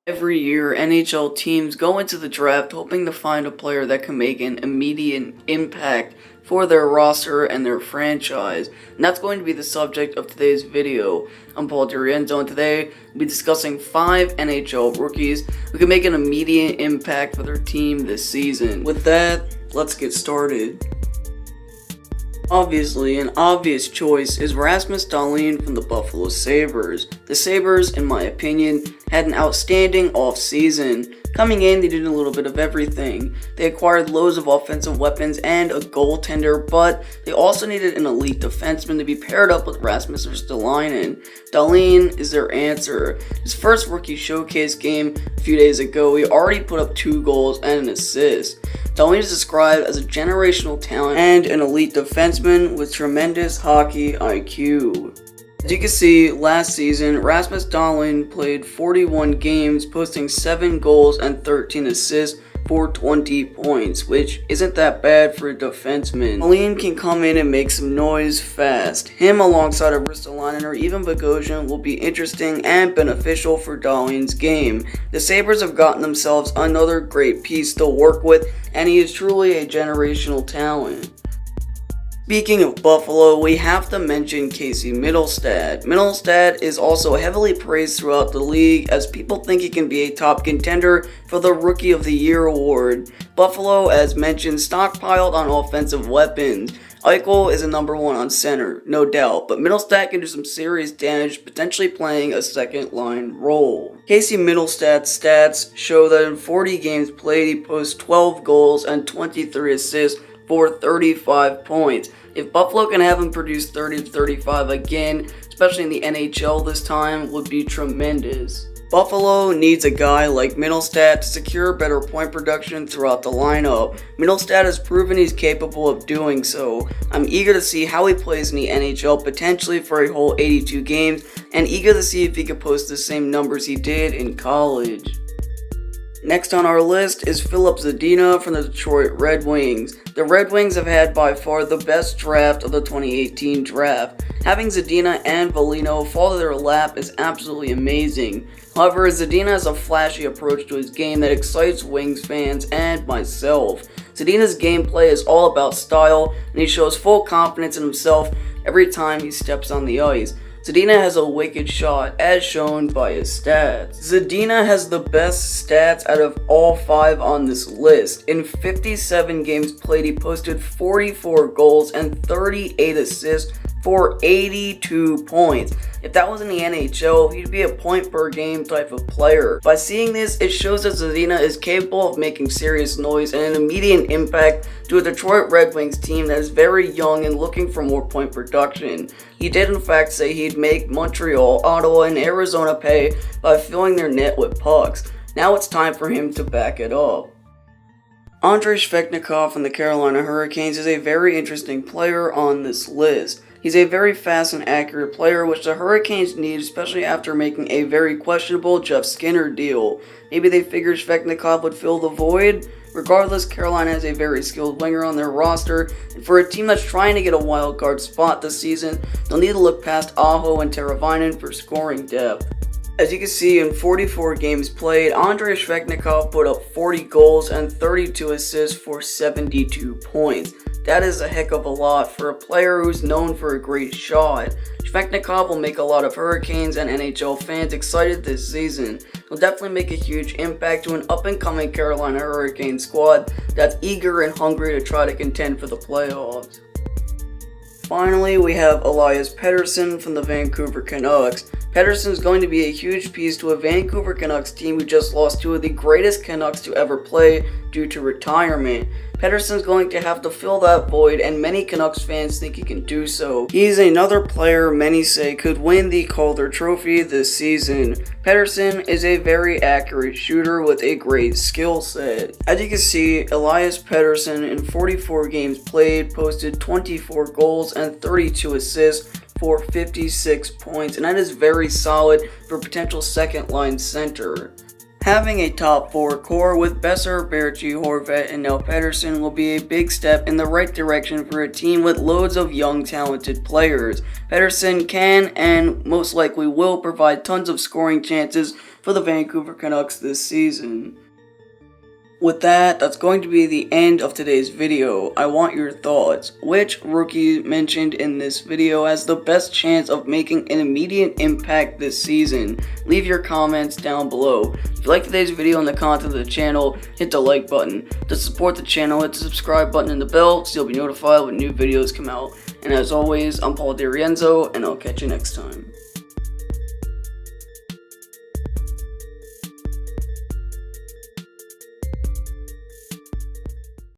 Every year, NHL teams go into the draft hoping to find a player that can make an immediate impact for their roster and their franchise. And that's going to be the subject of today's video. I'm Paul Durienzo, and today we'll be discussing 5 NHL rookies who can make an immediate impact for their team this season. With that, let's get started. Obviously, an obvious choice is Rasmus Dalene from the Buffalo Sabres. The Sabres, in my opinion, had an outstanding off-season. Coming in, they did a little bit of everything. They acquired loads of offensive weapons and a goaltender, but they also needed an elite defenseman to be paired up with Rasmus or Dalene. Dalene is their answer. His first rookie showcase game a few days ago, he already put up 2 goals and an assist. Dalene is described as a generational talent and an elite defenseman with tremendous hockey IQ. As you can see, last season, Rasmus Dalene played 41 games, posting 7 goals and 13 assists for 20 points, which isn't that bad for a defenseman. Dalene can come in and make some noise fast. Him alongside a Ristolainen or even Bogosian will be interesting and beneficial for Dalene's game. The Sabres have gotten themselves another great piece to work with, and he is truly a generational talent. Speaking of Buffalo, we have to mention Casey Mittelstadt. Mittelstadt is also heavily praised throughout the league as people think he can be a top contender for the Rookie of the Year award. Buffalo, as mentioned, stockpiled on offensive weapons. Eichel is a number 1 on center, no doubt, but Mittelstadt can do some serious damage, potentially playing a second-line role. Casey Mittelstadt's stats show that in 40 games played, he posts 12 goals and 23 assists for 35 points. If Buffalo can have him produce 30 to 35 again, especially in the NHL this time, would be tremendous. Buffalo needs a guy like Mittelstadt to secure better point production throughout the lineup. Mittelstadt has proven he's capable of doing so. I'm eager to see how he plays in the NHL, potentially for a whole 82 games, and eager to see if he can post the same numbers he did in college. Next on our list is Phillip Cedeno from the Detroit Red Wings. The Red Wings have had by far the best draft of the 2018 draft. Having Cedeno and Foligno fall to their lap is absolutely amazing. However, Cedeno has a flashy approach to his game that excites Wings fans and myself. Cedeno's gameplay is all about style, and he shows full confidence in himself every time he steps on the ice. Cedeno has a wicked shot, as shown by his stats. Cedeno has the best stats out of all 5 on this list. In 57 games played, he posted 44 goals and 38 assists for 82 points. If that was in the NHL, he'd be a point-per-game type of player. By seeing this, it shows that Cedeno is capable of making serious noise and an immediate impact to a Detroit Red Wings team that is very young and looking for more point production. He did in fact say he'd make Montreal, Ottawa, and Arizona pay by filling their net with pucks. Now it's time for him to back it up. Andrei Svechnikov from the Carolina Hurricanes is a very interesting player on this list. He's a very fast and accurate player, which the Hurricanes need, especially after making a very questionable Jeff Skinner deal. Maybe they figured Svechnikov would fill the void? Regardless, Carolina has a very skilled winger on their roster, and for a team that's trying to get a wild card spot this season, they'll need to look past Aho and Teravainen for scoring depth. As you can see, in 44 games played, Andrei Svechnikov put up 40 goals and 32 assists for 72 points. That is a heck of a lot for a player who's known for a great shot. Svechnikov will make a lot of Hurricanes and NHL fans excited this season. He'll definitely make a huge impact to an up-and-coming Carolina Hurricane squad that's eager and hungry to try to contend for the playoffs. Finally, we have Elias Patterson from the Vancouver Canucks. Patterson is going to be a huge piece to a Vancouver Canucks team who just lost 2 of the greatest Canucks to ever play due to retirement. Patterson's going to have to fill that void, and many Canucks fans think he can do so. He's another player many say could win the Calder Trophy this season. Patterson is a very accurate shooter with a great skill set. As you can see, Elias Patterson in 44 games played posted 24 goals and 32 assists for 56 points, and that is very solid for a potential second-line center. Having a top 4 core with Besser, Berchi, Horvat, and now Patterson will be a big step in the right direction for a team with loads of young talented players. Patterson can and most likely will provide tons of scoring chances for the Vancouver Canucks this season. With that, that's going to be the end of today's video. I want your thoughts. Which rookie mentioned in this video has the best chance of making an immediate impact this season? Leave your comments down below. If you like today's video and the content of the channel, hit the like button. To support the channel, hit the subscribe button and the bell so you'll be notified when new videos come out. And as always, I'm Paul DiRienzo, and I'll catch you next time.